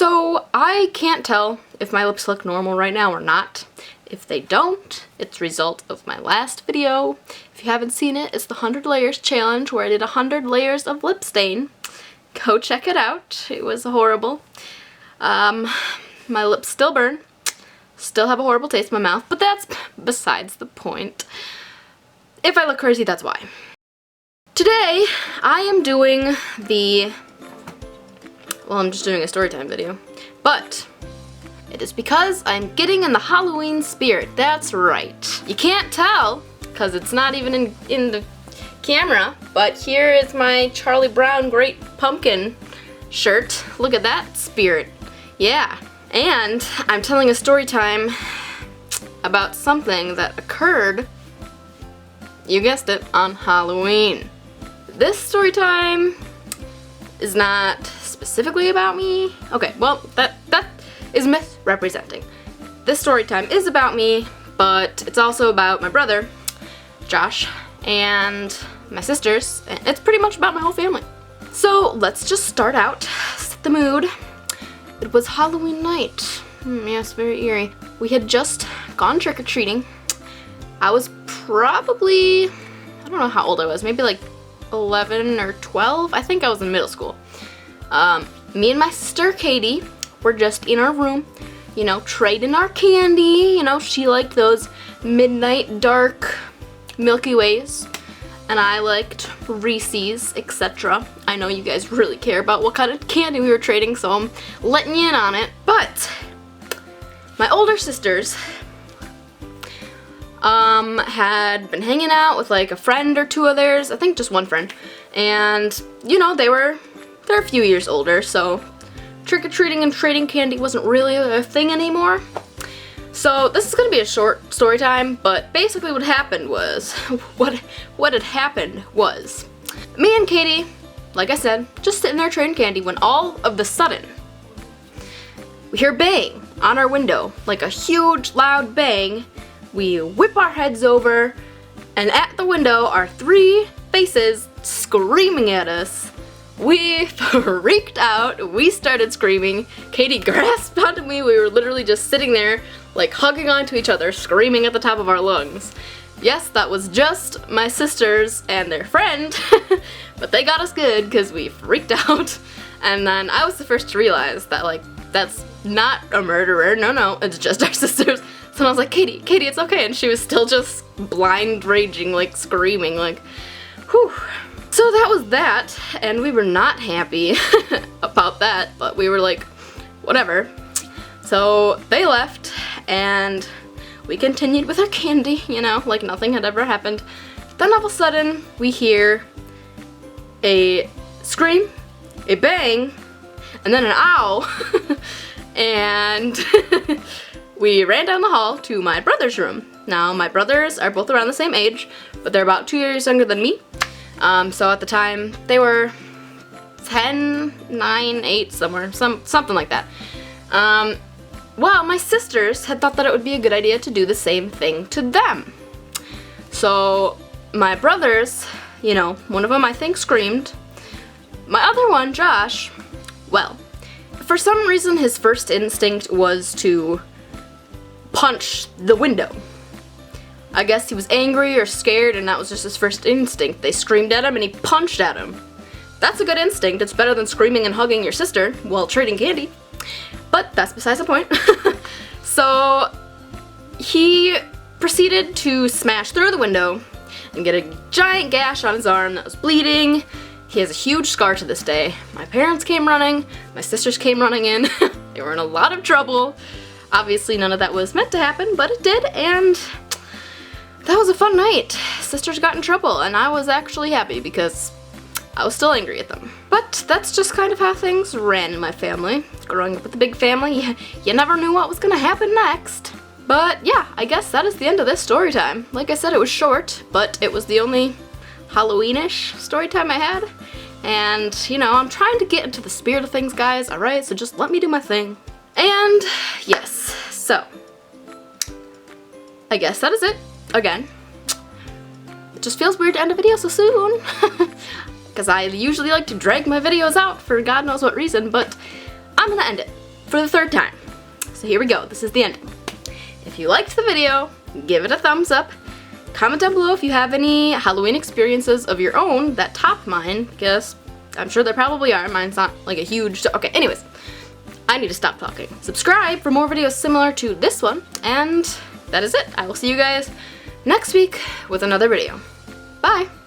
So I can't tell if my lips look normal right now or not. If they don't, it's a result of my last video. If you haven't seen it, it's the 100 layers challenge where I did 100 layers of lip stain. Go check it out. It was horrible. My lips still burn. Still have a horrible taste in my mouth, but that's besides the point. If I look crazy, that's why. Today, I am doing I'm just doing a storytime video, but it is because I'm getting in the Halloween spirit. That's right. You can't tell, because it's not even in the camera, but here is my Charlie Brown Great Pumpkin shirt. Look at that spirit. Yeah. And I'm telling a story time about something that occurred, you guessed it, on Halloween. This story time is not specifically about me. Okay, well, that is misrepresenting. This story time is about me, but it's also about my brother, Josh, and my sisters, and it's pretty much about my whole family. So let's just start out, set the mood. It was Halloween night. Yes, very eerie. We had just gone trick-or-treating. I was probably, I don't know how old I was, maybe like 11 or 12. I think I was in middle school. Me and my sister Katie were just in our room, you know, trading our candy. You know, she liked those midnight dark Milky Ways, and I liked Reese's, etc. I know you guys really care about what kind of candy we were trading, so I'm letting you in on it. But my older sisters had been hanging out with like a friend or two of theirs, I think just one friend, and you know, they're a few years older, so trick-or-treating and trading candy wasn't really a thing anymore. So this is gonna be a short story time, but basically what happened was, what had happened was, me and Katie, like I said, just sitting there trading candy when all of the sudden, we hear bang on our window, like a huge loud bang. We whip our heads over, and at the window are three faces screaming at us. We freaked out. We started screaming. Katie grasped onto me. We were literally just sitting there, like hugging onto each other, screaming at the top of our lungs. Yes, that was just my sisters and their friend, but they got us good because we freaked out. And then I was the first to realize that, like, that's not a murderer. No, it's just our sisters. So I was like, Katie, it's okay. And she was still just blind raging, like screaming, like, whew. So that was that, and we were not happy about that, but we were like, whatever. So they left, and we continued with our candy, you know, like nothing had ever happened. Then all of a sudden, we hear a scream, a bang, and then an ow, and we ran down the hall to my brother's room. Now, my brothers are both around the same age, but they're about 2 years younger than me. So at the time, they were 10, 9, 8, somewhere, something like that. Well, my sisters had thought that it would be a good idea to do the same thing to them. So my brothers, you know, one of them I think screamed. My other one, Josh, well, for some reason his first instinct was to punch the window. I guess he was angry or scared, and that was just his first instinct. They screamed at him and he punched at him. That's a good instinct. It's better than screaming and hugging your sister while trading candy. But that's besides the point. So he proceeded to smash through the window and get a giant gash on his arm that was bleeding. He has a huge scar to this day. My parents came running. My sisters came running in. They were in a lot of trouble. Obviously none of that was meant to happen, but it did, and that was a fun night. Sisters got in trouble, and I was actually happy because I was still angry at them. But that's just kind of how things ran in my family. Growing up with a big family, you never knew what was gonna happen next. But yeah, I guess that is the end of this story time. Like I said, it was short, but it was the only Halloween-ish story time I had. And, you know, I'm trying to get into the spirit of things, guys, alright? So just let me do my thing. And, yes, so, I guess that is it. Again, it just feels weird to end a video so soon, because I usually like to drag my videos out for God knows what reason, but I'm gonna end it. for the third time. So here we go, this is the ending. If you liked the video, give it a thumbs up. Comment down below if you have any Halloween experiences of your own that top mine, because I'm sure there probably are. Mine's not like a huge... Okay, anyways, I need to stop talking. Subscribe for more videos similar to this one, and that is it. I will see you guys next week with another video. Bye!